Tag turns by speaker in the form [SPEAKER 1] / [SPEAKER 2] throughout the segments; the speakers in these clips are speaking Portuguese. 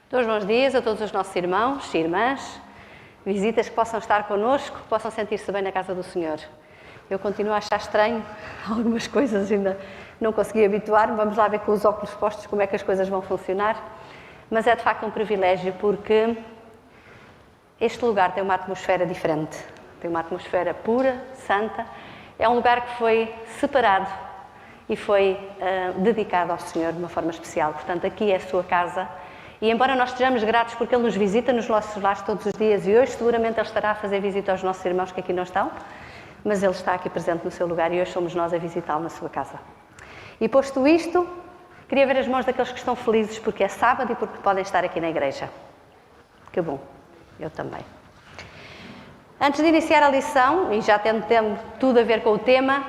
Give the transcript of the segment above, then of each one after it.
[SPEAKER 1] Dois bons dias a todos os nossos irmãos e irmãs, visitas que possam estar connosco, que possam sentir-se bem na casa do Senhor. Eu continuo a achar estranho algumas coisas, ainda não consegui habituar-me. Vamos lá ver com os óculos postos como é que as coisas vão funcionar. Mas é de facto um privilégio porque este lugar tem uma atmosfera diferente. Tem uma atmosfera pura, santa. É um lugar que foi separado e foi dedicado ao Senhor de uma forma especial. Portanto, aqui é a sua casa. E embora nós estejamos gratos porque Ele nos visita nos nossos lares todos os dias, e hoje seguramente Ele estará a fazer visita aos nossos irmãos que aqui não estão, mas Ele está aqui presente no seu lugar e hoje somos nós a visitá-lo na sua casa. E posto isto, queria ver as mãos daqueles que estão felizes porque é sábado e porque podem estar aqui na igreja. Que bom, eu também. Antes de iniciar a lição, e já tendo tudo a ver com o tema,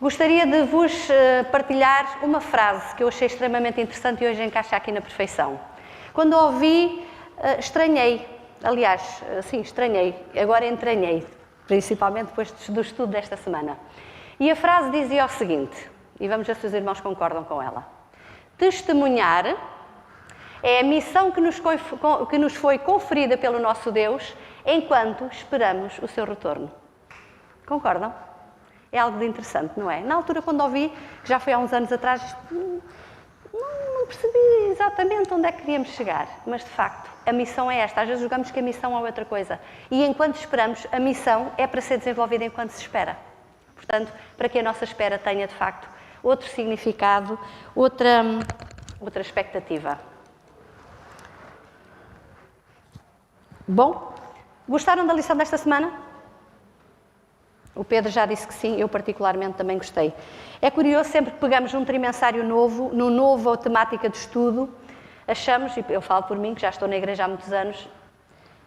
[SPEAKER 1] gostaria de vos partilhar uma frase que eu achei extremamente interessante e hoje encaixa aqui na perfeição. Quando a ouvi, estranhei. Aliás, sim, estranhei. Agora entranhei, principalmente depois do estudo desta semana. E a frase dizia o seguinte, e vamos ver se os irmãos concordam com ela. Testemunhar é a missão que nos foi conferida pelo nosso Deus enquanto esperamos o seu retorno. Concordam? É algo de interessante, não é? Na altura, quando ouvi, que já foi há uns anos atrás, não percebi exatamente onde é que queríamos chegar. Mas, de facto, a missão é esta. Às vezes julgamos que a missão é outra coisa. E enquanto esperamos, a missão é para ser desenvolvida enquanto se espera. Portanto, para que a nossa espera tenha, de facto, outro significado, outra expectativa. Bom, gostaram da lição desta semana? O Pedro já disse que sim, eu particularmente também gostei. É curioso, sempre que pegamos um trimensário novo, numa nova temática de estudo, achamos, e eu falo por mim, que já estou na igreja há muitos anos,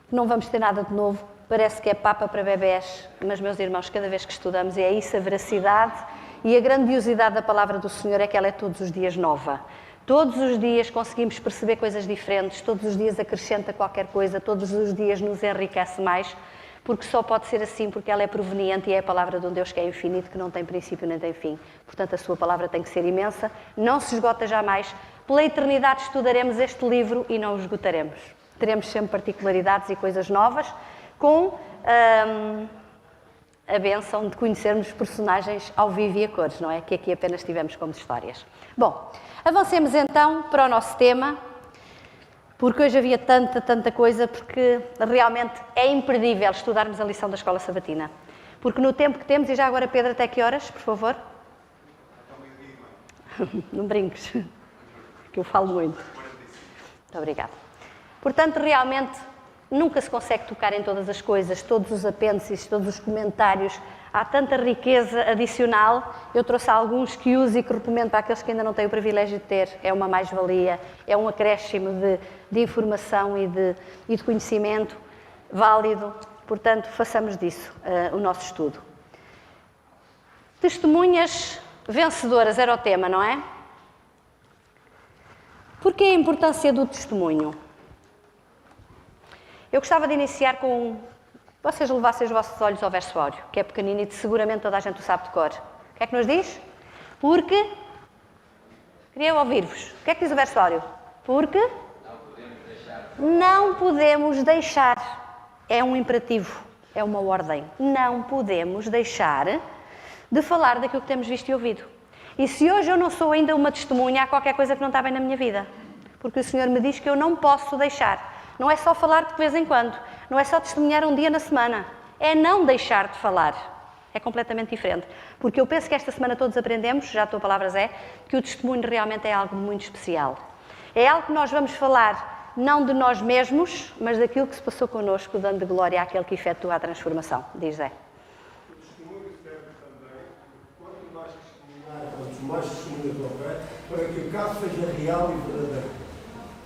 [SPEAKER 1] que não vamos ter nada de novo, parece que é papa para bebés, mas, meus irmãos, cada vez que estudamos, é isso a veracidade e a grandiosidade da palavra do Senhor é que ela é todos os dias nova. Todos os dias conseguimos perceber coisas diferentes, todos os dias acrescenta qualquer coisa, todos os dias nos enriquece mais, porque só pode ser assim, porque ela é proveniente e é a palavra de um Deus que é infinito, que não tem princípio nem tem fim. Portanto, a sua palavra tem que ser imensa, não se esgota jamais. Pela eternidade estudaremos este livro e não o esgotaremos. Teremos sempre particularidades e coisas novas, com a bênção de conhecermos personagens ao vivo e a cores, não é? Que aqui apenas tivemos como histórias. Bom, avancemos então para o nosso tema, porque hoje havia tanta coisa, porque realmente é imperdível estudarmos a lição da Escola Sabatina. Porque no tempo que temos, e já agora, Pedro, até que horas, por favor? Não brinques, que eu falo muito. Muito obrigada. Portanto, realmente, nunca se consegue tocar em todas as coisas, todos os apêndices, todos os comentários. Há tanta riqueza adicional. Eu trouxe alguns que uso e que recomendo para aqueles que ainda não têm o privilégio de ter. É uma mais-valia, é um acréscimo de informação e de conhecimento válido. Portanto, façamos disso o nosso estudo. Testemunhas vencedoras era o tema, não é? Porquê a importância do testemunho? Eu gostava de iniciar com vocês levassem os vossos olhos ao verso áureo, que é pequenino e seguramente toda a gente o sabe de cor. O que é que nos diz? Porque... Queria ouvir-vos. O que é que diz o verso áureo? Porque... Não podemos deixar. É um imperativo, é uma ordem. Não podemos deixar de falar daquilo que temos visto e ouvido. E se hoje eu não sou ainda uma testemunha, há qualquer coisa que não está bem na minha vida. Porque o Senhor me diz que eu não posso deixar. Não é só falar de vez em quando. Não é só testemunhar um dia na semana. É não deixar de falar. É completamente diferente. Porque eu penso que esta semana todos aprendemos, já a tua palavra Zé, que o testemunho realmente é algo muito especial. É algo que nós vamos falar não de nós mesmos, mas daquilo que se passou connosco, dando glória àquele que efetua a transformação. Diz Zé.
[SPEAKER 2] O testemunho serve também, quanto mais testemunhar, quanto mais testemunhas houver, para que o caso seja real e verdadeiro.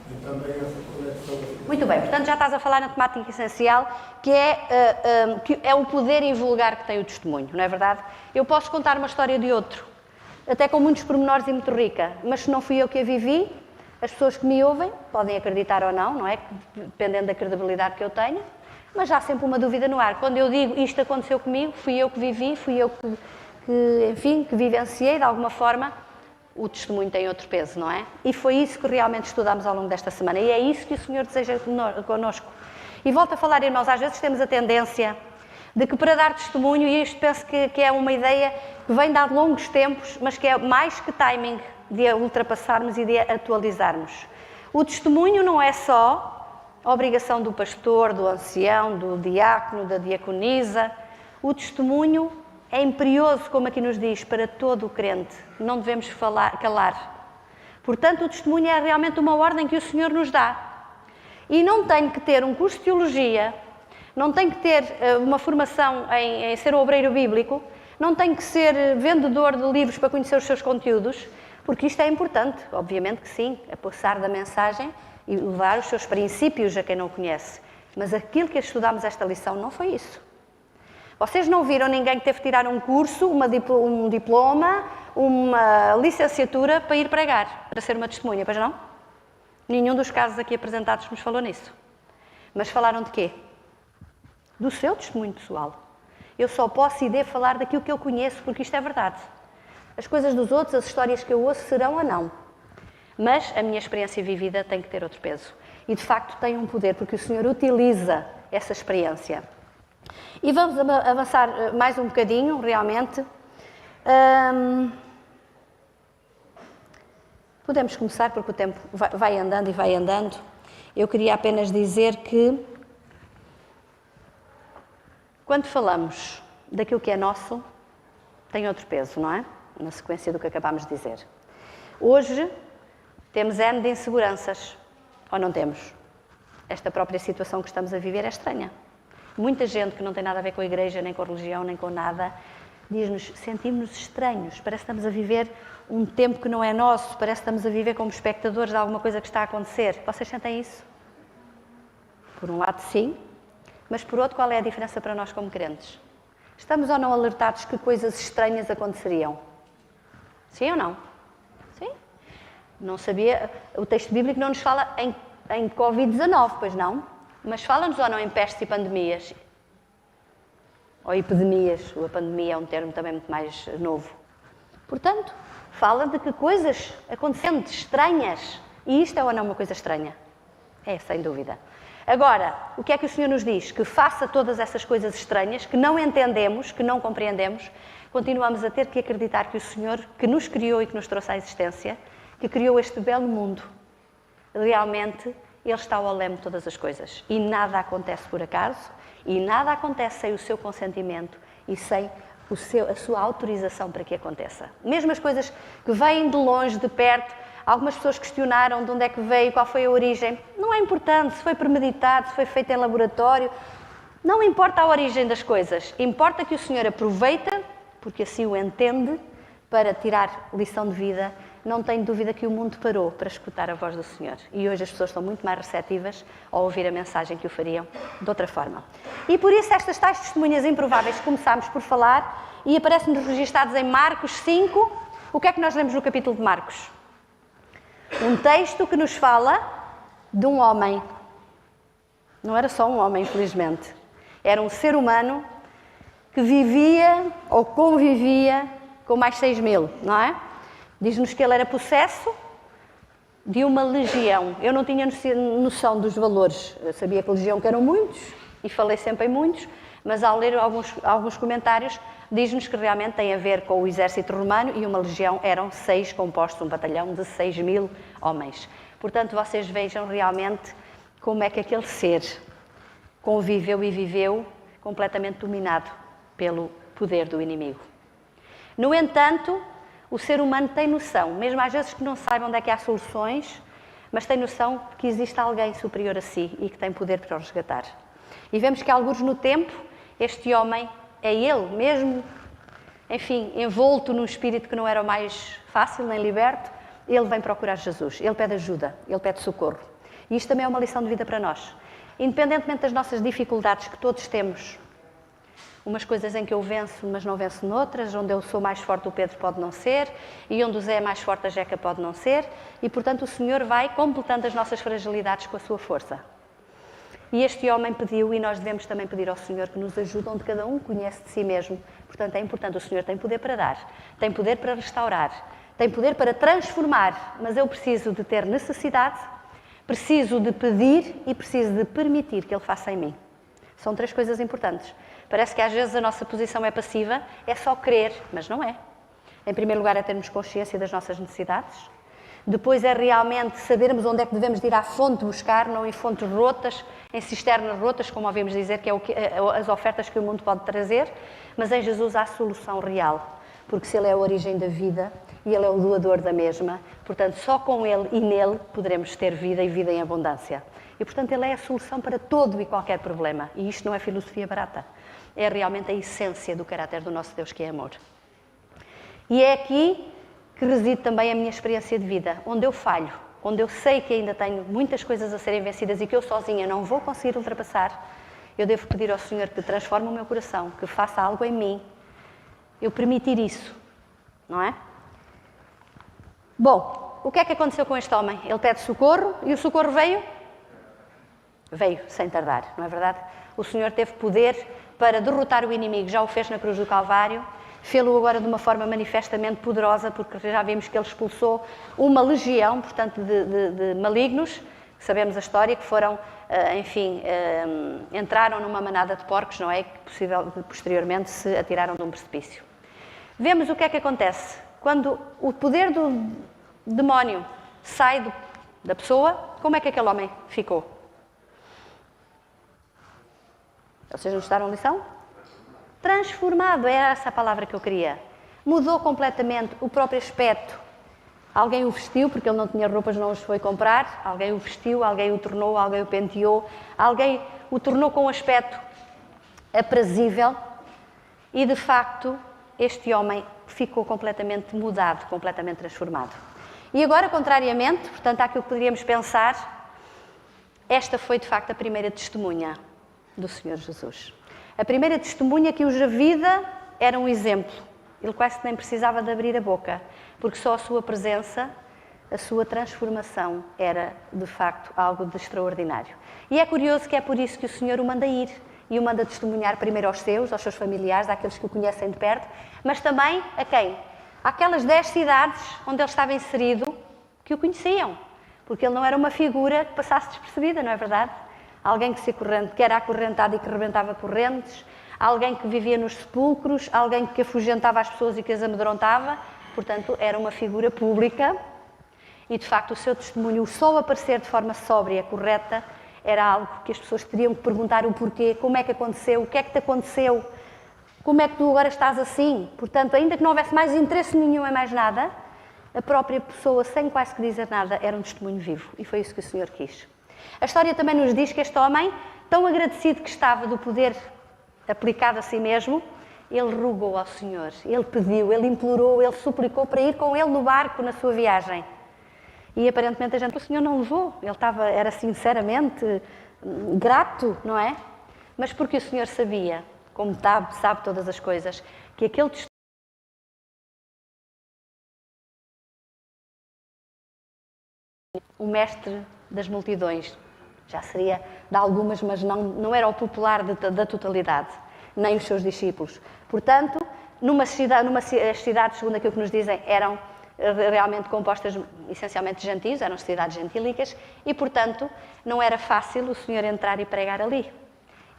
[SPEAKER 2] E também essa conexão.
[SPEAKER 1] Muito bem, portanto já estás a falar na temática essencial, que é o poder invulgar que tem o testemunho, não é verdade? Eu posso contar uma história de outro, até com muitos pormenores e muito rica, mas se não fui eu que a vivi, as pessoas que me ouvem podem acreditar ou não, não é? Dependendo da credibilidade que eu tenha, mas há sempre uma dúvida no ar. Quando eu digo isto aconteceu comigo, fui eu que vivi, fui eu que vivenciei de alguma forma, o testemunho tem outro peso, não é? E foi isso que realmente estudámos ao longo desta semana. E é isso que o Senhor deseja connosco. E volto a falar, irmãos, às vezes temos a tendência de que para dar testemunho, e isto penso que é uma ideia que vem de há longos tempos, mas que é mais que timing de a ultrapassarmos e de a atualizarmos. O testemunho não é só a obrigação do pastor, do ancião, do diácono, da diaconisa. O testemunho é imperioso, como aqui nos diz, para todo o crente. Não devemos calar. Portanto, o testemunho é realmente uma ordem que o Senhor nos dá. E não tenho que ter um curso de teologia, não tenho que ter uma formação em ser um obreiro bíblico, não tenho que ser vendedor de livros para conhecer os seus conteúdos, porque isto é importante, obviamente que sim, é passar da mensagem e levar os seus princípios a quem não conhece. Mas aquilo que estudámos esta lição não foi isso. Vocês não viram ninguém que teve que tirar um curso, um diploma, uma licenciatura para ir pregar, para ser uma testemunha, pois não? Nenhum dos casos aqui apresentados nos falou nisso. Mas falaram de quê? Do seu testemunho pessoal. Eu só posso e devo falar daquilo que eu conheço, porque isto é verdade. As coisas dos outros, as histórias que eu ouço, serão ou não. Mas a minha experiência vivida tem que ter outro peso. E, de facto, tem um poder, porque o Senhor utiliza essa experiência. E vamos avançar mais um bocadinho, realmente. Podemos começar, porque o tempo vai andando e vai andando. Eu queria apenas dizer que, quando falamos daquilo que é nosso, tem outro peso, não é? Na sequência do que acabámos de dizer. Hoje, temos N de inseguranças, ou não temos? Esta própria situação que estamos a viver é estranha. Muita gente que não tem nada a ver com a igreja, nem com a religião, nem com nada, diz-nos, sentimos-nos estranhos, parece que estamos a viver um tempo que não é nosso, parece que estamos a viver como espectadores de alguma coisa que está a acontecer. Vocês sentem isso? Por um lado, sim, mas por outro, qual é a diferença para nós como crentes? Estamos ou não alertados que coisas estranhas aconteceriam? Sim ou não? Sim. Não sabia, o texto bíblico não nos fala em Covid-19, pois não? Mas fala-nos ou não em pestes e pandemias? Ou epidemias, a pandemia é um termo também muito mais novo. Portanto, fala de que coisas acontecendo estranhas, e isto é ou não uma coisa estranha? É, sem dúvida. Agora, o que é que o Senhor nos diz? Que faça todas essas coisas estranhas, que não entendemos, que não compreendemos, continuamos a ter que acreditar que o Senhor, que nos criou e que nos trouxe à existência, que criou este belo mundo, realmente Ele está ao leme de todas as coisas. E nada acontece por acaso, e nada acontece sem o seu consentimento e sem a sua autorização para que aconteça. Mesmo as coisas que vêm de longe, de perto, algumas pessoas questionaram de onde é que veio, qual foi a origem. Não é importante se foi premeditado, se foi feito em laboratório. Não importa a origem das coisas. Importa que o Senhor aproveita, porque assim o entende, para tirar lição de vida. Não tenho dúvida que o mundo parou para escutar a voz do Senhor. E hoje as pessoas estão muito mais receptivas ao ouvir a mensagem que o fariam de outra forma. E por isso estas tais testemunhas improváveis que começámos por falar e aparecem-nos registados em Marcos 5. O que é que nós lemos no capítulo de Marcos? Um texto que nos fala de um homem. Não era só um homem, infelizmente. Era um ser humano que vivia ou convivia com mais 6.000, não é? Diz-nos que ele era possesso de uma legião. Eu não tinha noção dos valores. Eu sabia que legião que eram muitos, e falei sempre em muitos, mas ao ler alguns comentários, diz-nos que realmente tem a ver com o exército romano, e uma legião eram 6 compostos, um batalhão de 6.000 homens. Portanto, vocês vejam realmente como é que aquele ser conviveu e viveu completamente dominado pelo poder do inimigo. No entanto, o ser humano tem noção, mesmo às vezes que não saiba onde é que há soluções, mas tem noção de que existe alguém superior a si e que tem poder para o resgatar. E vemos que, alguns no tempo, este homem é ele mesmo, enfim, envolto num espírito que não era o mais fácil nem liberto, ele vem procurar Jesus, ele pede ajuda, ele pede socorro. E isto também é uma lição de vida para nós. Independentemente das nossas dificuldades que todos temos, umas coisas em que eu venço, mas não venço noutras, onde eu sou mais forte o Pedro pode não ser, e onde o Zé é mais forte a Jeca pode não ser, e portanto o Senhor vai completando as nossas fragilidades com a sua força. E este homem pediu, e nós devemos também pedir ao Senhor que nos ajude onde cada um conhece de si mesmo. Portanto, é importante, o Senhor tem poder para dar, tem poder para restaurar, tem poder para transformar, mas eu preciso de ter necessidade, preciso de pedir e preciso de permitir que Ele faça em mim. São 3 coisas importantes. Parece que às vezes a nossa posição é passiva, é só querer, mas não é. Em primeiro lugar é termos consciência das nossas necessidades. Depois é realmente sabermos onde é que devemos ir à fonte buscar, não em fontes rotas, em cisternas rotas, como ouvimos dizer, que é as ofertas que o mundo pode trazer, mas em Jesus há a solução real, porque se Ele é a origem da vida e Ele é o doador da mesma, portanto só com Ele e nele poderemos ter vida e vida em abundância. E portanto Ele é a solução para todo e qualquer problema, e isto não é filosofia barata, é realmente a essência do caráter do nosso Deus, que é amor. E é aqui que reside também a minha experiência de vida, onde eu falho, onde eu sei que ainda tenho muitas coisas a serem vencidas e que eu sozinha não vou conseguir ultrapassar, eu devo pedir ao Senhor que transforme o meu coração, que faça algo em mim, eu permitir isso, não é? Bom, o que é que aconteceu com este homem? Ele pede socorro e o socorro veio? Veio, sem tardar, não é verdade? O Senhor teve poder para derrotar o inimigo, já o fez na cruz do Calvário, fê-lo agora de uma forma manifestamente poderosa, porque já vimos que ele expulsou uma legião, portanto, de malignos, sabemos a história, que foram, entraram numa manada de porcos, não é? Que posteriormente se atiraram de um precipício. Vemos o que é que acontece. Quando o poder do demónio sai da pessoa, como é que aquele homem ficou? Vocês não estudaram a lição? Transformado, era essa a palavra que eu queria. Mudou completamente o próprio aspecto. Alguém o vestiu, porque ele não tinha roupas, não os foi comprar. Alguém o vestiu, alguém o tornou, alguém o penteou. Alguém o tornou com um aspecto aprazível. E, de facto, este homem ficou completamente mudado, completamente transformado. E agora, contrariamente, portanto, àquilo que poderíamos pensar, esta foi, de facto, a primeira testemunha do Senhor Jesus. A primeira testemunha cuja vida era um exemplo. Ele quase nem precisava de abrir a boca, porque só a sua presença, a sua transformação era, de facto, algo de extraordinário. E é curioso que é por isso que o Senhor o manda ir e o manda testemunhar primeiro aos seus familiares, àqueles que o conhecem de perto, mas também a quem? Àquelas 10 cidades onde ele estava inserido que o conheciam, porque ele não era uma figura que passasse despercebida, não é verdade? Alguém que era acorrentado e que rebentava correntes, alguém que vivia nos sepulcros, alguém que afugentava as pessoas e que as amedrontava, portanto, era uma figura pública e, de facto, o seu testemunho, o só aparecer de forma sóbria, correta, era algo que as pessoas teriam que perguntar o porquê, como é que aconteceu, o que é que te aconteceu, como é que tu agora estás assim. Portanto, ainda que não houvesse mais interesse nenhum em mais nada, a própria pessoa, sem quase que dizer nada, era um testemunho vivo e foi isso que o Senhor quis. A história também nos diz que este homem, tão agradecido que estava do poder aplicado a si mesmo, ele rogou ao Senhor, ele pediu, ele implorou, ele suplicou para ir com ele no barco na sua viagem. E aparentemente a gente, o Senhor não levou, ele era sinceramente grato, não é? Mas porque o Senhor sabia, como sabe todas as coisas, que aquele testemunho, o mestre das multidões, já seria de algumas, mas não era o popular da totalidade, nem os seus discípulos. Portanto, as cidades, segundo aquilo que nos dizem, eram realmente compostas essencialmente de gentios, eram cidades gentílicas, e, portanto, não era fácil o Senhor entrar e pregar ali.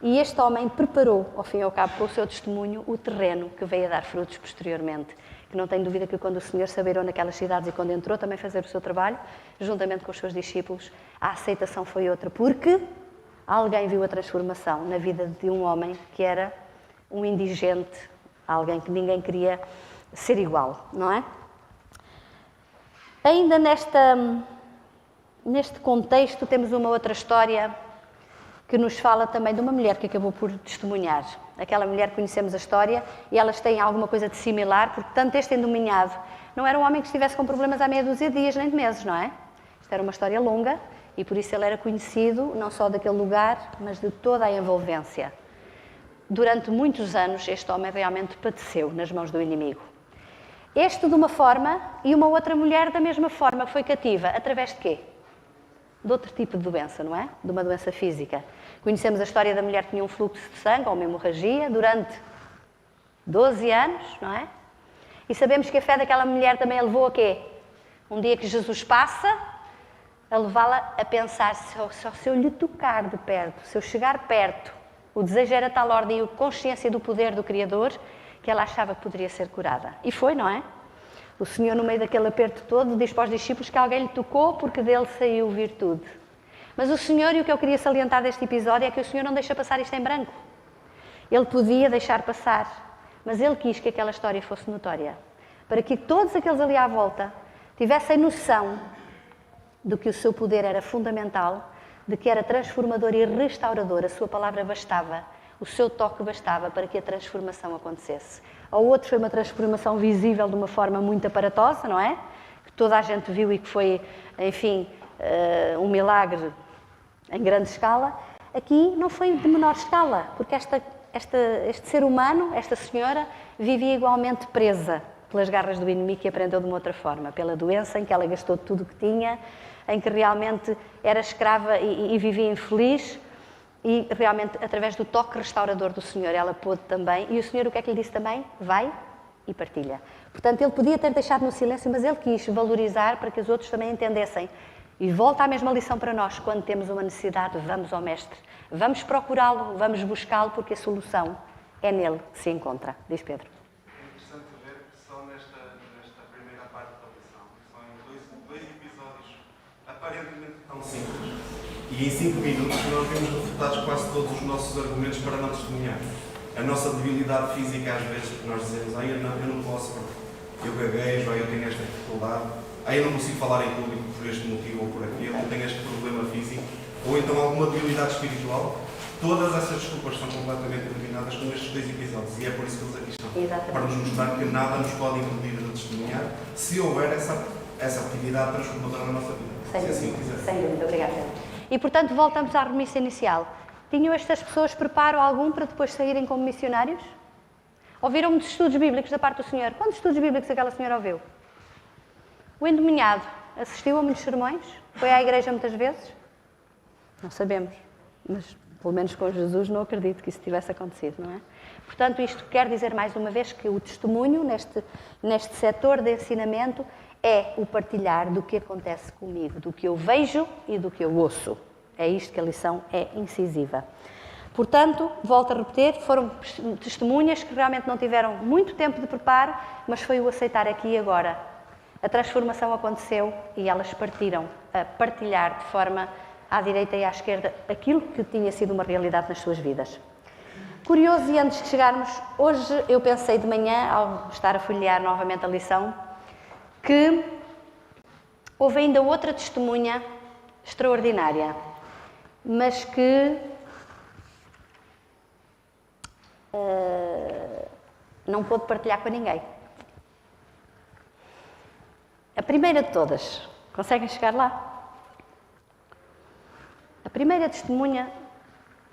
[SPEAKER 1] E este homem preparou, ao fim e ao cabo, com o seu testemunho, o terreno que veio a dar frutos posteriormente. Que não tenho dúvida que quando o Senhor se abeirou naquelas cidades e quando entrou também fazer o seu trabalho, juntamente com os seus discípulos, a aceitação foi outra, porque alguém viu a transformação na vida de um homem que era um indigente, alguém que ninguém queria ser igual, não é? Ainda neste contexto temos uma outra história que nos fala também de uma mulher que acabou por testemunhar. Aquela mulher, conhecemos a história, e elas têm alguma coisa de similar, porque tanto este endominhado não era um homem que estivesse com problemas há meia dúzia de dias nem de meses, não é? Isto era uma história longa, e por isso ele era conhecido, não só daquele lugar, mas de toda a envolvência. Durante muitos anos, este homem realmente padeceu nas mãos do inimigo. Este de uma forma, e uma outra mulher da mesma forma, foi cativa. Através de quê? De outro tipo de doença, não é? De uma doença física. Conhecemos a história da mulher que tinha um fluxo de sangue, ou uma hemorragia, durante 12 anos, não é? E sabemos que a fé daquela mulher também a levou a quê? Um dia que Jesus passa, a levá-la a pensar, se eu lhe tocar de perto, se eu chegar perto, o desejo era tal ordem e a consciência do poder do Criador, que ela achava que poderia ser curada. E foi, não é? O Senhor, no meio daquele aperto todo, diz para os discípulos que alguém lhe tocou porque dele saiu virtude. Mas o Senhor, e o que eu queria salientar deste episódio, é que o Senhor não deixa passar isto em branco. Ele podia deixar passar, mas Ele quis que aquela história fosse notória, para que todos aqueles ali à volta tivessem noção de que o seu poder era fundamental, de que era transformador e restaurador. A sua palavra bastava, o seu toque bastava para que a transformação acontecesse. Ao outro foi uma transformação visível de uma forma muito aparatosa, não é? Que toda a gente viu e que foi, enfim, um milagre em grande escala. Aqui não foi de menor escala, porque este ser humano, esta senhora, vivia igualmente presa pelas garras do inimigo que aprendeu de uma outra forma, pela doença em que ela gastou tudo o que tinha, em que realmente era escrava e vivia infeliz, e realmente através do toque restaurador do Senhor ela pôde também, e o Senhor o que é que lhe disse também? Vai e partilha. Portanto, ele podia ter deixado no silêncio, mas ele quis valorizar para que os outros também entendessem. E volta à mesma lição para nós, quando temos uma necessidade, vamos ao Mestre, vamos procurá-lo, vamos buscá-lo, porque a solução é nele que se encontra, diz Pedro.
[SPEAKER 3] É interessante ver que só nesta primeira parte da lição, só em dois episódios aparentemente tão simples, e em 5 minutos nós vemos refutados quase todos os nossos argumentos para não testemunhar. A nossa debilidade física às vezes, porque nós dizemos, eu não posso, eu gaguejo, eu tenho esta dificuldade, eu não consigo falar em público por este motivo ou por aquele, eu tenho este problema físico, ou então alguma debilidade espiritual. Todas essas desculpas são completamente eliminadas com estes 2 episódios, e é por isso que eles aqui estão.
[SPEAKER 1] Exatamente.
[SPEAKER 3] Para nos mostrar que nada nos pode impedir de testemunhar, se houver essa atividade transformadora na nossa vida.
[SPEAKER 1] Sem
[SPEAKER 3] se
[SPEAKER 1] dúvida,
[SPEAKER 3] assim quiser.
[SPEAKER 1] sem dúvida, obrigada. E portanto voltamos à remissa inicial. Tinham estas pessoas preparo algum para depois saírem como missionários? Ouviram muitos estudos bíblicos da parte do Senhor? Quantos estudos bíblicos aquela senhora ouviu? O endemoniado assistiu a muitos sermões? Foi à igreja muitas vezes? Não sabemos, mas pelo menos com Jesus não acredito que isso tivesse acontecido, não é? Portanto, isto quer dizer mais uma vez que o testemunho neste setor de ensinamento é o partilhar do que acontece comigo, do que eu vejo e do que eu ouço. É isto que a lição é incisiva. Portanto, volto a repetir, foram testemunhas que realmente não tiveram muito tempo de preparo, mas foi o aceitar aqui e agora. A transformação aconteceu e elas partiram a partilhar de forma à direita e à esquerda aquilo que tinha sido uma realidade nas suas vidas. Curioso, e antes de chegarmos, hoje eu pensei de manhã, ao estar a folhear novamente a lição, que houve ainda outra testemunha extraordinária, mas que não pôde partilhar com ninguém. A primeira de todas, conseguem chegar lá? A primeira testemunha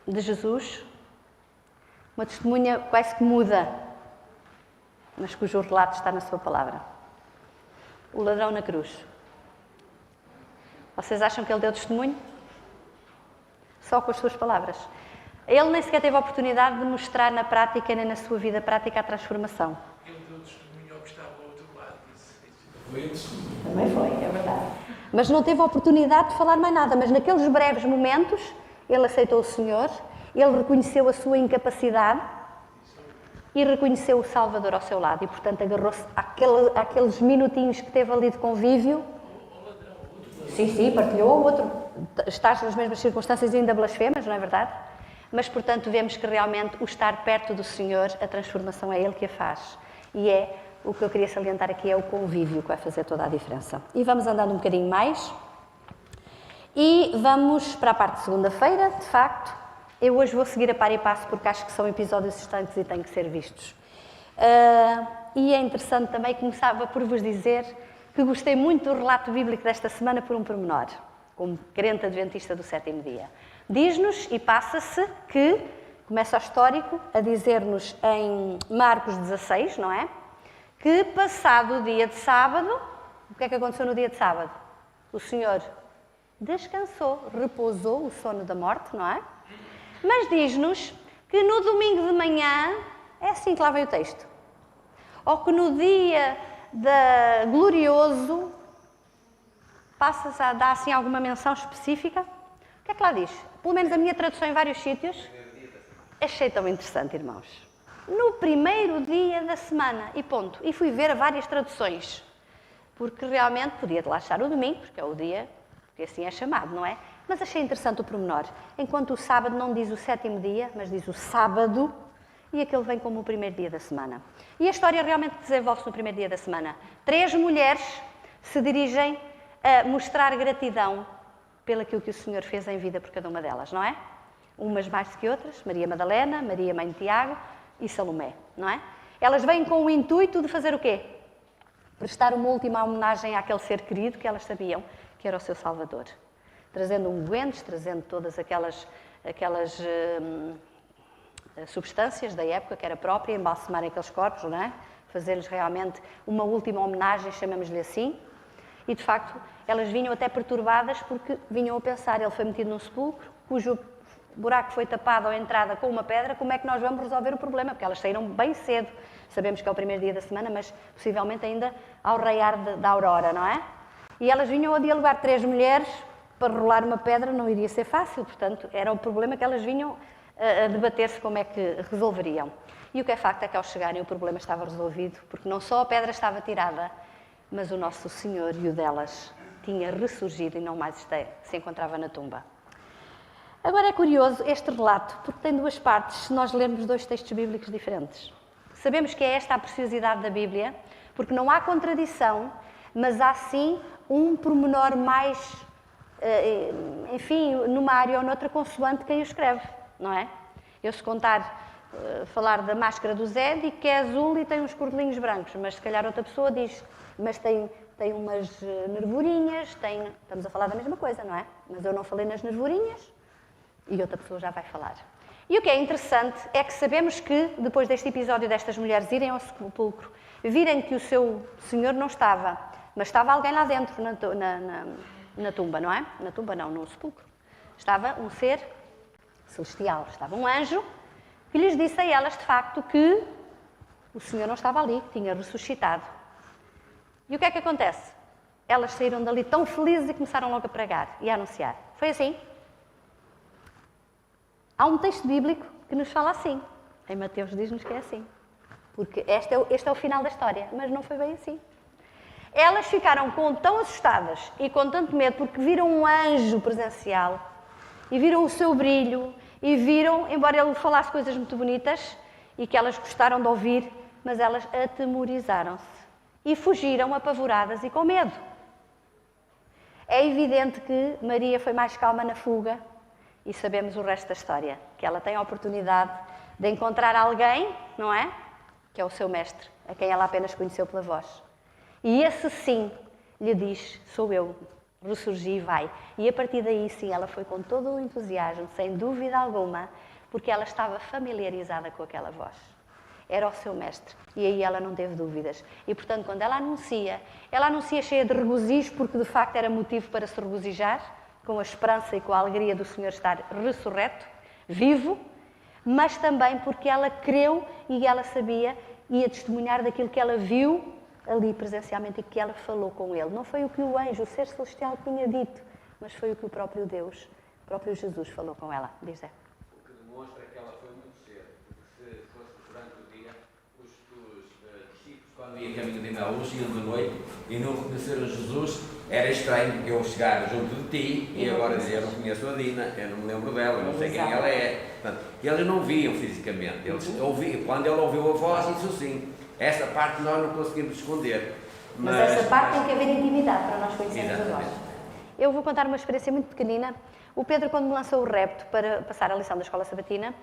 [SPEAKER 1] de Jesus, uma testemunha quase que muda, mas cujo relato está na sua palavra. O ladrão na cruz. Vocês acham que ele deu testemunho? Só com as suas palavras. Ele nem sequer teve a oportunidade de mostrar na prática, nem na sua vida prática, a transformação.
[SPEAKER 4] Ele deu testemunho ao que estava ao outro lado.
[SPEAKER 2] Foi testemunho.
[SPEAKER 1] Também foi, é verdade. Mas não teve a oportunidade de falar mais nada. Mas naqueles breves momentos, ele aceitou o Senhor, ele reconheceu a sua incapacidade e reconheceu o Salvador ao seu lado. E, portanto, agarrou-se àqueles minutinhos que teve ali de convívio. Sim, partilhou ao outro. Estás nas mesmas circunstâncias e ainda blasfemas, não é verdade? Mas, portanto, vemos que realmente o estar perto do Senhor, a transformação é Ele que a faz. E é o que eu queria salientar aqui, é o convívio que vai fazer toda a diferença. E vamos andando um bocadinho mais. E vamos para a parte de segunda-feira, de facto. Eu hoje vou seguir a par e passo porque acho que são episódios estanques e têm que ser vistos. E é interessante também, começava por vos dizer que gostei muito do relato bíblico desta semana por um pormenor, como crente adventista do 7º dia. Diz-nos, e passa-se, que começa o histórico a dizer-nos em Marcos 16, não é? Que passado o dia de sábado, o que é que aconteceu no dia de sábado? O Senhor descansou, repousou o sono da morte, não é? Mas diz-nos que no domingo de manhã, é assim que lá vem o texto, ou que no dia glorioso passas a dar assim alguma menção específica? O que é que lá diz? Pelo menos a minha tradução em vários sítios. Achei tão interessante, irmãos. No primeiro dia da semana, e ponto. E fui ver várias traduções, porque realmente podia lá estar o domingo, porque é o dia, porque assim é chamado, não é? Mas achei interessante o pormenor. Enquanto o sábado não diz o 7º dia, mas diz o sábado, e aquele vem como o primeiro dia da semana. E a história realmente desenvolve-se no primeiro dia da semana. 3 mulheres se dirigem a mostrar gratidão pelo que o Senhor fez em vida por cada uma delas, não é? Umas mais do que outras, Maria Madalena, Maria Mãe de Tiago e Salomé, não é? Elas vêm com o intuito de fazer o quê? Prestar uma última homenagem àquele ser querido que elas sabiam que era o seu Salvador. Trazendo ungüentos, trazendo todas aquelas substâncias da época que era própria, embalsemarem aqueles corpos, não é? Fazer-lhes realmente uma última homenagem, chamamos-lhe assim. E, de facto, elas vinham até perturbadas porque vinham a pensar, ele foi metido num sepulcro, cujo buraco foi tapado à entrada com uma pedra, como é que nós vamos resolver o problema? Porque elas saíram bem cedo. Sabemos que é o primeiro dia da semana, mas possivelmente ainda ao raiar da aurora, não é? E elas vinham a dialogar, 3 mulheres, para rolar uma pedra não iria ser fácil, portanto, era o problema que elas vinham a debater-se como é que resolveriam. E o que é facto é que ao chegarem o problema estava resolvido, porque não só a pedra estava tirada, mas o nosso Senhor e o delas tinha ressurgido e não mais se encontrava na tumba. Agora é curioso este relato, porque tem 2 partes, se nós lermos 2 textos bíblicos diferentes. Sabemos que é esta a preciosidade da Bíblia, porque não há contradição, mas há sim um pormenor mais, enfim, numa área ou noutra, consoante quem o escreve, não é? Eu se falar da máscara do Zé, digo que é azul e tem uns cordelinhos brancos, mas se calhar outra pessoa diz, mas tem umas nervurinhas, estamos a falar da mesma coisa, não é? Mas eu não falei nas nervurinhas e outra pessoa já vai falar. E o que é interessante é que sabemos que, depois deste episódio destas mulheres irem ao sepulcro, virem que o seu senhor não estava, mas estava alguém lá dentro na tumba, não é? Na tumba não, no sepulcro. Estava um ser celestial, estava um anjo que lhes disse a elas, de facto, que o Senhor não estava ali, que tinha ressuscitado. E o que é que acontece? Elas saíram dali tão felizes e começaram logo a pregar e a anunciar. Foi assim? Há um texto bíblico que nos fala assim. Em Mateus diz-nos que é assim. Porque este é o final da história, mas não foi bem assim. Elas ficaram tão assustadas e com tanto medo porque viram um anjo presencial e viram o seu brilho e viram, embora ele falasse coisas muito bonitas e que elas gostaram de ouvir, mas elas atemorizaram-se e fugiram apavoradas e com medo. É evidente que Maria foi mais calma na fuga e sabemos o resto da história, que ela tem a oportunidade de encontrar alguém, não é? Que é o seu mestre, a quem ela apenas conheceu pela voz. E esse sim lhe diz, sou eu, ressurgi e vai. E a partir daí sim, ela foi com todo o entusiasmo, sem dúvida alguma, porque ela estava familiarizada com aquela voz. Era o seu mestre. E aí ela não teve dúvidas. E portanto, quando ela anuncia cheia de regozijo, porque de facto era motivo para se regozijar, com a esperança e com a alegria do Senhor estar ressurreto, vivo, mas também porque ela creu e ela sabia, ia testemunhar daquilo que ela viu ali presencialmente e que ela falou com ele. Não foi o que o anjo, o ser celestial, tinha dito, mas foi o que o próprio Deus, o próprio Jesus falou com ela. Diz é.
[SPEAKER 5] O que demonstra que ela foi muito cedo, porque se fosse durante o dia, os discípulos, quando iam caminho de Emaús, iam de noite e não reconheceram Jesus, era estranho eu chegar junto de ti e agora dizer, eu não conheço a Dina, eu não me lembro dela, eu não sei quem ela é. Portanto, eles não viam fisicamente, eles ouviam, quando ele ouviu a voz, isso sim. Essa parte nós não conseguimos esconder.
[SPEAKER 1] Mas essa parte tem que haver intimidade para nós conhecermos a voz. Eu vou contar uma experiência muito pequenina. O Pedro, quando me lançou o repto para passar a lição da escola sabatina,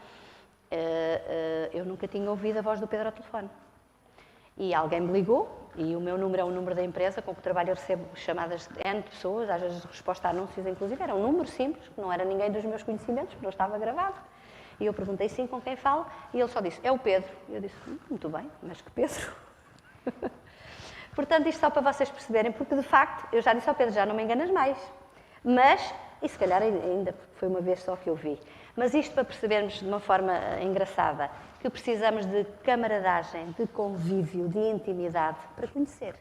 [SPEAKER 1] eu nunca tinha ouvido a voz do Pedro ao telefone. E alguém me ligou, e o meu número é o número da empresa, com que trabalho eu recebo chamadas de N pessoas, às vezes resposta a anúncios, inclusive. Era um número simples, que não era ninguém dos meus conhecimentos, porque não estava gravado. E eu perguntei sim com quem falo, e ele só disse, é o Pedro. E eu disse, muito bem, mas que Pedro? Portanto, isto só para vocês perceberem, porque de facto, eu já disse ao Pedro, já não me enganas mais. Mas E se calhar ainda foi uma vez só que eu vi. Mas isto para percebermos de uma forma engraçada que precisamos de camaradagem, de convívio, de intimidade para conhecer.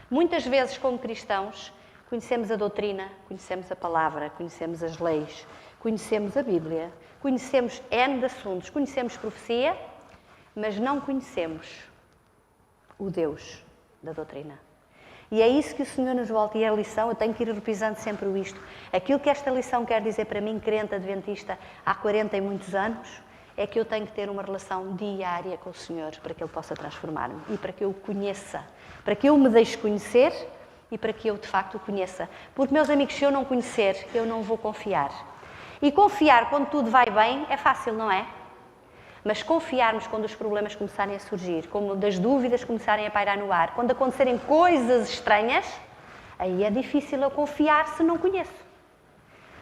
[SPEAKER 1] Muitas vezes, como cristãos, conhecemos a doutrina, conhecemos a palavra, conhecemos as leis, conhecemos a Bíblia, conhecemos N de assuntos, conhecemos profecia, mas não conhecemos o Deus da doutrina. E é isso que o Senhor nos volta. E a lição, eu tenho que ir repisando sempre isto. Aquilo que esta lição quer dizer para mim, crente adventista, há 40 e muitos anos, é que eu tenho que ter uma relação diária com o Senhor para que Ele possa transformar-me e para que eu o conheça, para que eu me deixe conhecer e para que eu, de facto, o conheça. Porque, meus amigos, se eu não conhecer, eu não vou confiar. E confiar quando tudo vai bem é fácil, não é? Mas confiarmos quando os problemas começarem a surgir, quando as dúvidas começarem a pairar no ar, quando acontecerem coisas estranhas, aí é difícil eu confiar se não conheço.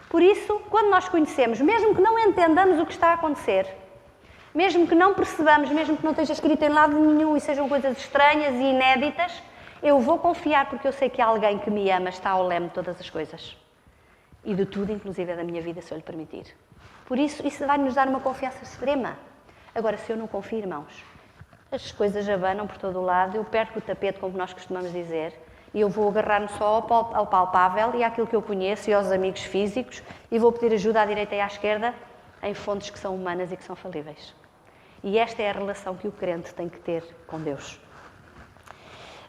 [SPEAKER 1] Por isso, quando nós conhecemos, mesmo que não entendamos o que está a acontecer, mesmo que não percebamos, mesmo que não esteja escrito em lado nenhum e sejam coisas estranhas e inéditas, eu vou confiar porque eu sei que alguém que me ama está ao leme de todas as coisas. E de tudo, inclusive da minha vida, se eu lhe permitir. Por isso, isso vai nos dar uma confiança extrema. Agora, se eu não confio, irmãos, as coisas abanam por todo o lado, eu perco o tapete, como nós costumamos dizer, e eu vou agarrar-me só ao palpável e àquilo que eu conheço e aos amigos físicos e vou pedir ajuda à direita e à esquerda em fontes que são humanas e que são falíveis. E esta é a relação que o crente tem que ter com Deus.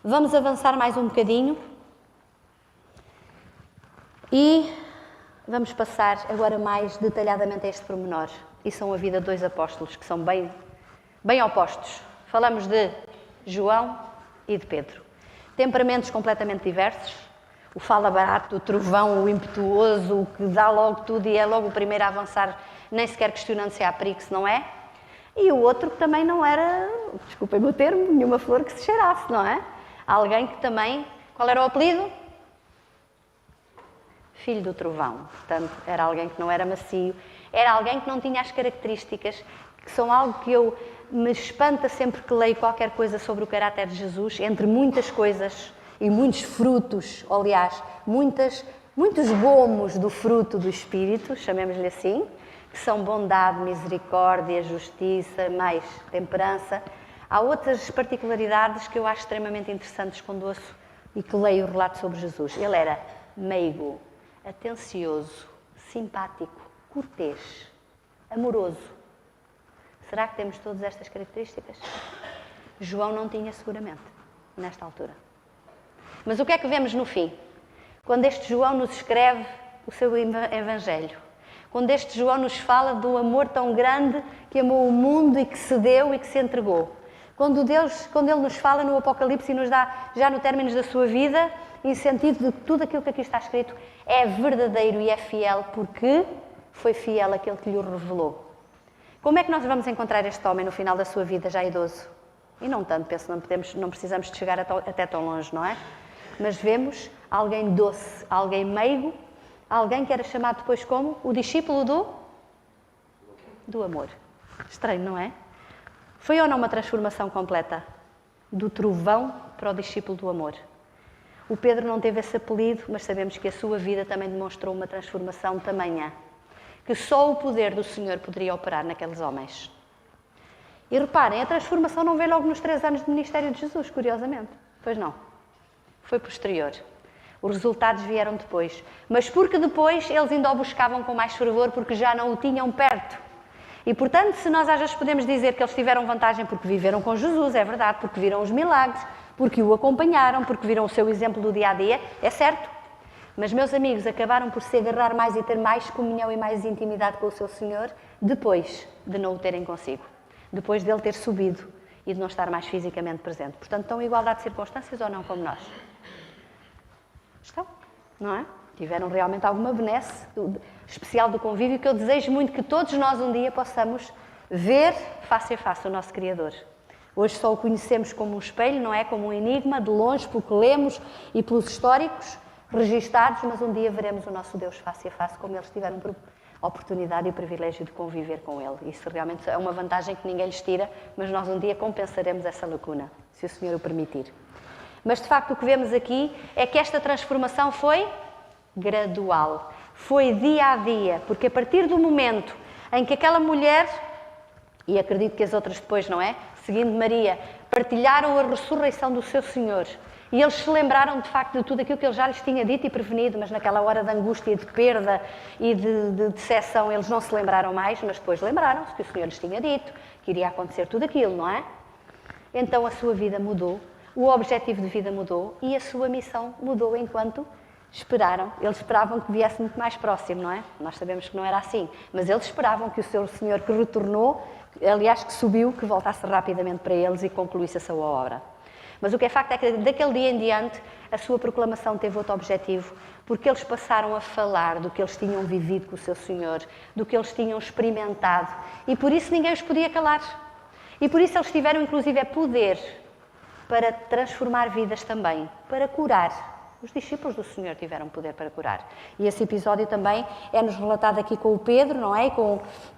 [SPEAKER 1] Vamos avançar mais um bocadinho e vamos passar agora mais detalhadamente a este pormenor. E são a vida de dois apóstolos que são bem opostos. Falamos de João e de Pedro. Temperamentos completamente diversos. O fala barato, o trovão, o impetuoso, o que dá logo tudo e é logo o primeiro a avançar, nem sequer questionando se há perigo, se não é. E o outro que também não era, desculpem-me o termo, nenhuma flor que se cheirasse, não é? Alguém que também, qual era o apelido? Filho do trovão. Portanto, era alguém que não era macio, era alguém que não tinha as características, que são algo que me espanta sempre que leio qualquer coisa sobre o caráter de Jesus, entre muitas coisas e muitos frutos, aliás, muitos gomos do fruto do Espírito, chamemos-lhe assim, que são bondade, misericórdia, justiça, mais temperança. Há outras particularidades que eu acho extremamente interessantes quando ouço e que leio o relato sobre Jesus. Ele era meigo, atencioso, simpático, cortês, amoroso. Será que temos todas estas características? João não tinha seguramente, nesta altura. Mas o que é que vemos no fim? Quando este João nos escreve o seu Evangelho. Quando este João nos fala do amor tão grande que amou o mundo e que se deu e que se entregou. Quando ele nos fala no Apocalipse e nos dá, já no término da sua vida, em sentido de que tudo aquilo que aqui está escrito é verdadeiro e é fiel, porque foi fiel aquele que lhe o revelou. Como é que nós vamos encontrar este homem no final da sua vida, já idoso? E não tanto, penso, não precisamos de chegar até tão longe, não é? Mas vemos alguém doce, alguém meigo, alguém que era chamado depois como o discípulo do amor. Estranho, não é? Foi ou não uma transformação completa? Do trovão para o discípulo do amor. O Pedro não teve esse apelido, mas sabemos que a sua vida também demonstrou uma transformação tamanha, que só o poder do Senhor poderia operar naqueles homens. E reparem, a transformação não veio logo nos 3 anos de ministério de Jesus, curiosamente. Pois não. Foi posterior. Os resultados vieram depois. Mas porque depois eles ainda o buscavam com mais fervor, porque já não o tinham perto. E, portanto, se nós às vezes podemos dizer que eles tiveram vantagem porque viveram com Jesus, é verdade, porque viram os milagres, porque o acompanharam, porque viram o seu exemplo do dia-a-dia, é certo. Mas, meus amigos, acabaram por se agarrar mais e ter mais comunhão e mais intimidade com o seu Senhor depois de não o terem consigo. Depois dele ter subido e de não estar mais fisicamente presente. Portanto, estão em igualdade de circunstâncias ou não como nós? Estão, não é? Tiveram realmente alguma benesse especial do convívio que eu desejo muito que todos nós um dia possamos ver face a face o nosso Criador. Hoje só o conhecemos como um espelho, não é? Como um enigma, de longe, pelo que lemos e pelos históricos registados, mas um dia veremos o nosso Deus face a face, como eles tiveram a oportunidade e o privilégio de conviver com Ele. Isso realmente é uma vantagem que ninguém lhes tira, mas nós um dia compensaremos essa lacuna, se o Senhor o permitir. Mas, de facto, o que vemos aqui é que esta transformação foi gradual. foi dia a dia, porque a partir do momento em que aquela mulher, e acredito que as outras depois, não é? Seguindo Maria, partilharam a ressurreição do seu Senhor, e eles se lembraram de facto de tudo aquilo que ele já lhes tinha dito e prevenido, mas naquela hora de angústia, de perda e de decepção, eles não se lembraram mais, mas depois lembraram-se que o Senhor lhes tinha dito que iria acontecer tudo aquilo, não é? Então a sua vida mudou, o objetivo de vida mudou e a sua missão mudou enquanto esperaram. Eles esperavam que viesse muito mais próximo, não é? Nós sabemos que não era assim, mas eles esperavam que o seu Senhor que retornou, aliás que subiu, que voltasse rapidamente para eles e concluísse a sua obra. Mas o que é facto é que daquele dia em diante a sua proclamação teve outro objetivo, porque eles passaram a falar do que eles tinham vivido com o seu Senhor, do que eles tinham experimentado, e por isso ninguém os podia calar. E por isso eles tiveram inclusive poder para transformar vidas também, para curar. Os discípulos do Senhor tiveram poder para curar. E esse episódio também é-nos relatado aqui com o Pedro, não é?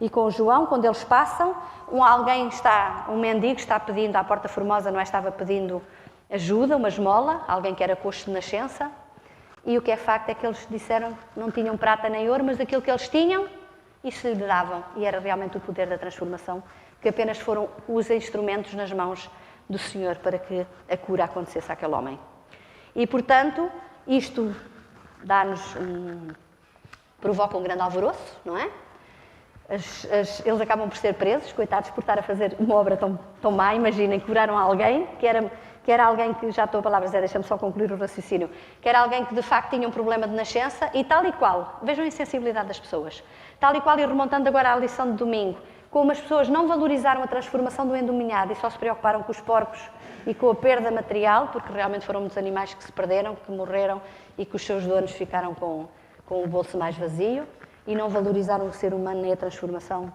[SPEAKER 1] E com o João, quando eles passam, um mendigo está pedindo, à Porta Formosa, não é? Estava pedindo ajuda, uma esmola, alguém que era coxo de nascença, e o que é facto é que eles disseram que não tinham prata nem ouro, mas daquilo que eles tinham, isso lhe davam. E era realmente o poder da transformação, que apenas foram os instrumentos nas mãos do Senhor para que a cura acontecesse àquele homem. E, portanto, isto provoca um grande alvoroço, não é? Eles acabam por ser presos, coitados, por estar a fazer uma obra tão má. Imaginem, curaram alguém, que era alguém que, já estou a palavras, deixa-me só concluir o raciocínio, que era alguém que de facto tinha um problema de nascença e tal e qual, vejam a insensibilidade das pessoas, tal e qual, e remontando agora à lição de domingo, como as pessoas não valorizaram a transformação do endemoniado e só se preocuparam com os porcos e com a perda material, porque realmente foram muitos animais que se perderam, que morreram e que os seus donos ficaram com o bolso mais vazio e não valorizaram o ser humano nem a transformação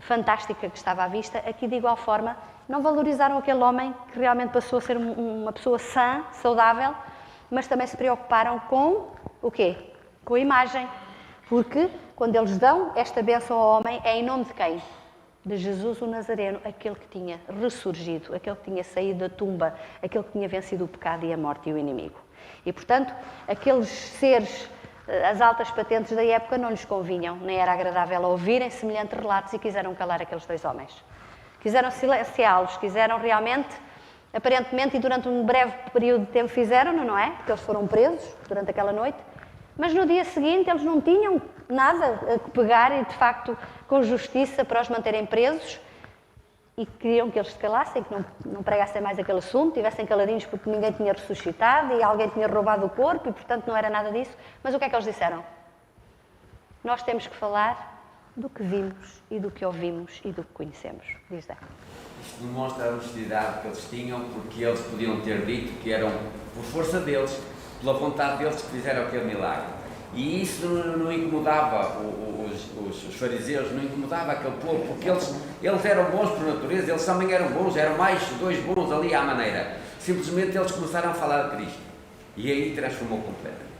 [SPEAKER 1] fantástica que estava à vista. Aqui, de igual forma, não valorizaram aquele homem que realmente passou a ser uma pessoa sã, saudável, mas também se preocuparam com o quê? Com a imagem. Porque quando eles dão esta bênção ao homem, é em nome de quem? De Jesus o Nazareno, aquele que tinha ressurgido, aquele que tinha saído da tumba, aquele que tinha vencido o pecado e a morte e o inimigo. E, portanto, aqueles seres, as altas patentes da época, não lhes convinham, nem era agradável ouvirem semelhantes relatos e quiseram calar aqueles dois homens. Quiseram silenciá-los, quiseram realmente, aparentemente, e durante um breve período de tempo fizeram-no, não é? Porque eles foram presos durante aquela noite, mas no dia seguinte eles não tinham nada a pegar e, de facto, com justiça para os manterem presos e queriam que eles se calassem, que não pregassem mais aquele assunto, tivessem caladinhos porque ninguém tinha ressuscitado e alguém tinha roubado o corpo e, portanto, não era nada disso. Mas o que é que eles disseram? Nós temos que falar do que vimos e do que ouvimos e do que conhecemos. Diz Zé.
[SPEAKER 5] Isto demonstra a honestidade que eles tinham, porque eles podiam ter dito que eram por força deles, pela vontade deles, que fizeram aquele milagre. E isso não incomodava os fariseus, não incomodava aquele povo, porque eles eram bons por natureza, eles também eram bons, eram mais dois bons ali à maneira. Simplesmente eles começaram a falar de Cristo. E aí transformou completamente.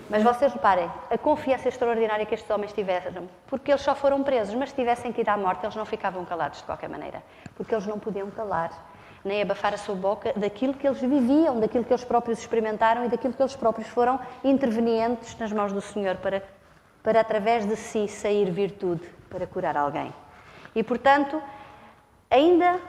[SPEAKER 1] Mas vocês reparem, a confiança extraordinária que estes homens tiveram, porque eles só foram presos, mas se tivessem que ir à morte, eles não ficavam calados de qualquer maneira, porque eles não podiam calar, nem abafar a sua boca daquilo que eles viviam, daquilo que eles próprios experimentaram e daquilo que eles próprios foram intervenientes nas mãos do Senhor para através de si sair virtude, para curar alguém. E, portanto, ainda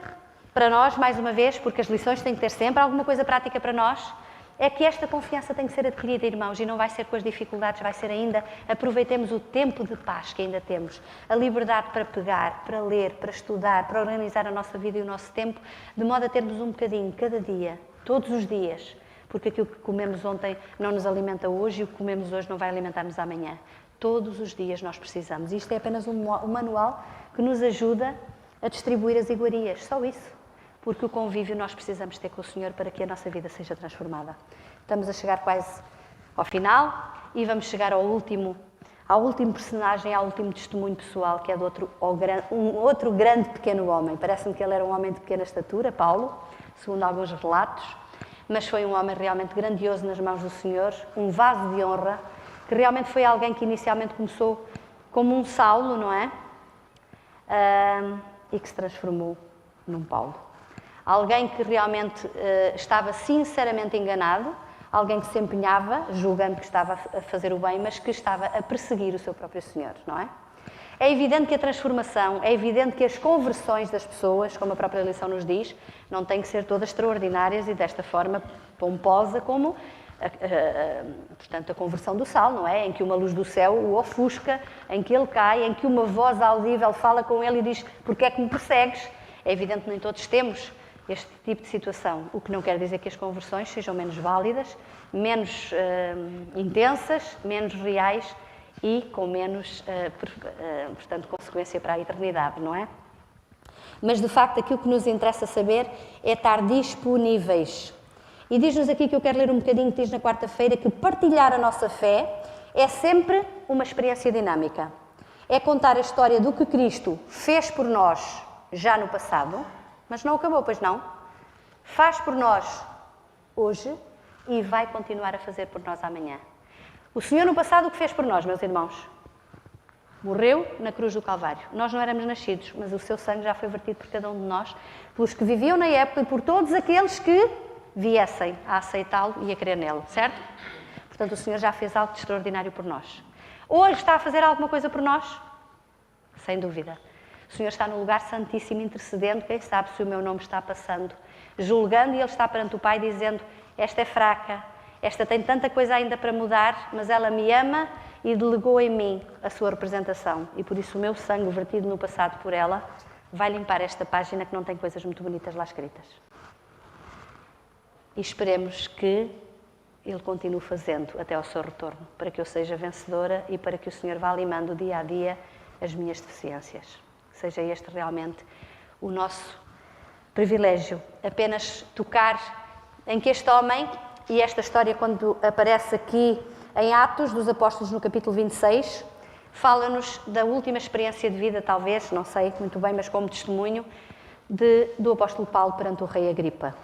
[SPEAKER 1] para nós, mais uma vez, porque as lições têm que ter sempre alguma coisa prática para nós, é que esta confiança tem que ser adquirida, irmãos, e não vai ser com as dificuldades, vai ser ainda, aproveitemos o tempo de paz que ainda temos, a liberdade para pegar, para ler, para estudar, para organizar a nossa vida e o nosso tempo, de modo a termos um bocadinho, cada dia, todos os dias, porque aquilo que comemos ontem não nos alimenta hoje e o que comemos hoje não vai alimentar-nos amanhã. Todos os dias nós precisamos. Isto é apenas um manual que nos ajuda a distribuir as iguarias, só isso. Porque o convívio nós precisamos ter com o Senhor para que a nossa vida seja transformada. Estamos a chegar quase ao final e vamos chegar ao último personagem, ao último testemunho pessoal, que é de um outro grande pequeno homem. Parece-me que ele era um homem de pequena estatura, Paulo, segundo alguns relatos, mas foi um homem realmente grandioso nas mãos do Senhor, um vaso de honra, que realmente foi alguém que inicialmente começou como um Saulo, não é? E que se transformou num Paulo. Alguém que realmente estava sinceramente enganado, Alguém que se empenhava, julgando que estava a fazer o bem, mas que estava a perseguir o seu próprio Senhor, não é? É evidente que a transformação, é evidente que as conversões das pessoas, como a própria lição nos diz, não têm que ser todas extraordinárias e desta forma pomposa como, portanto, a conversão do Saulo, não é? Em que uma luz do céu o ofusca, em que ele cai, em que uma voz audível fala com ele e diz: "Porquê é que me persegues?" É evidente que nem todos temos este tipo de situação, o que não quer dizer que as conversões sejam menos válidas, menos intensas, menos reais e com menos, portanto, consequência para a eternidade, não é? Mas, de facto, aquilo que nos interessa saber é estar disponíveis. E diz-nos aqui, que eu quero ler um bocadinho, que diz na quarta-feira, que partilhar a nossa fé é sempre uma experiência dinâmica. É contar a história do que Cristo fez por nós já no passado, mas não acabou, pois não? Faz por nós hoje e vai continuar a fazer por nós amanhã. O Senhor no passado o que fez por nós, meus irmãos? Morreu na cruz do Calvário. Nós não éramos nascidos, mas o seu sangue já foi vertido por cada um de nós, pelos que viviam na época e por todos aqueles que viessem a aceitá-lo e a crer nele, certo? Portanto, o Senhor já fez algo de extraordinário por nós. Hoje está a fazer alguma coisa por nós? Sem dúvida. O Senhor está no lugar santíssimo, intercedendo, quem sabe se o meu nome está passando, julgando, e Ele está perante o Pai dizendo: esta é fraca, esta tem tanta coisa ainda para mudar, mas ela me ama e delegou em mim a sua representação. E por isso o meu sangue vertido no passado por ela vai limpar esta página que não tem coisas muito bonitas lá escritas. E esperemos que Ele continue fazendo até ao seu retorno, para que eu seja vencedora e para que o Senhor vá limando dia a dia as minhas deficiências. Seja este realmente o nosso privilégio. Apenas tocar em que este homem, e esta história quando aparece aqui em Atos dos Apóstolos no capítulo 26, fala-nos da última experiência de vida, talvez, não sei muito bem, mas como testemunho, do apóstolo Paulo perante o rei Agripa.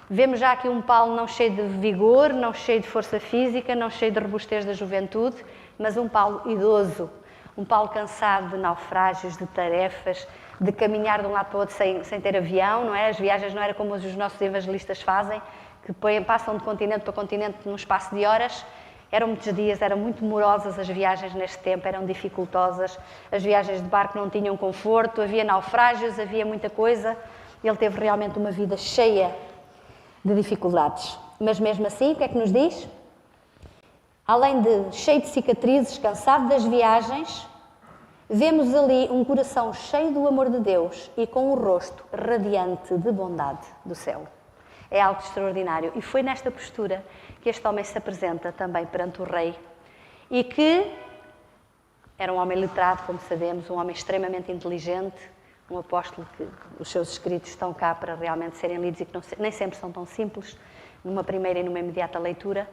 [SPEAKER 1] Vemos já aqui um Paulo não cheio de vigor, não cheio de força física, não cheio de robustez da juventude, mas um Paulo idoso, um Paulo cansado de naufrágios, de tarefas, de caminhar de um lado para o outro sem ter avião, não é? As viagens não eram como os nossos evangelistas fazem, que passam de continente para continente num espaço de horas. Eram muitos dias, eram muito morosas as viagens neste tempo, eram dificultosas. As viagens de barco não tinham conforto, havia naufrágios, havia muita coisa. Ele teve realmente uma vida cheia de dificuldades. Mas mesmo assim, o que é que nos diz? Além de cheio de cicatrizes, cansado das viagens, vemos ali um coração cheio do amor de Deus e com o rosto radiante de bondade do céu. É algo extraordinário. E foi nesta postura que este homem se apresenta também perante o rei e que era um homem letrado, como sabemos, um homem extremamente inteligente, um apóstolo que os seus escritos estão cá para realmente serem lidos e que nem sempre são tão simples, numa primeira e numa imediata leitura,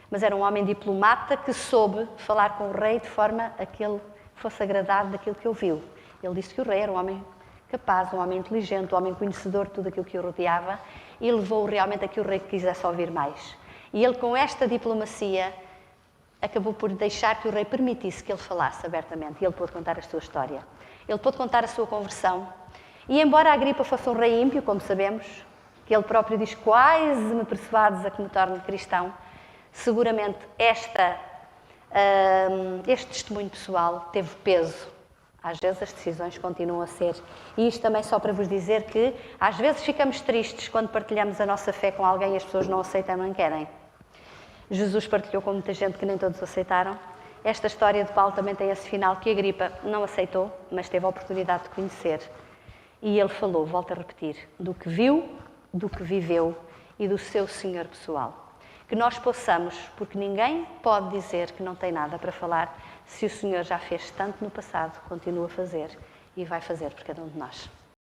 [SPEAKER 1] mas era um homem diplomata que soube falar com o rei de forma a que ele fosse agradado daquilo que ouviu. Ele disse que o rei era um homem capaz, um homem inteligente, um homem conhecedor de tudo aquilo que o rodeava e levou realmente a que o rei quisesse ouvir mais. E ele, com esta diplomacia, acabou por deixar que o rei permitisse que ele falasse abertamente e ele pôde contar a sua história. Ele pôde contar a sua conversão. E embora Agripa fosse um rei ímpio, como sabemos, que ele próprio diz: quase me persuades a que me torne cristão, seguramente este testemunho pessoal teve peso. Às vezes as decisões continuam a ser. E isto também só para vos dizer que às vezes ficamos tristes quando partilhamos a nossa fé com alguém e as pessoas não aceitam, não querem. Jesus partilhou com muita gente que nem todos aceitaram. Esta história de Paulo também tem esse final que Agripa não aceitou, mas teve a oportunidade de conhecer. E ele falou, volto a repetir, do que viu, do que viveu e do seu Senhor pessoal. Que nós possamos, porque ninguém pode dizer que não tem nada para falar, se o Senhor já fez tanto no passado, continua a fazer e vai fazer por cada um de nós.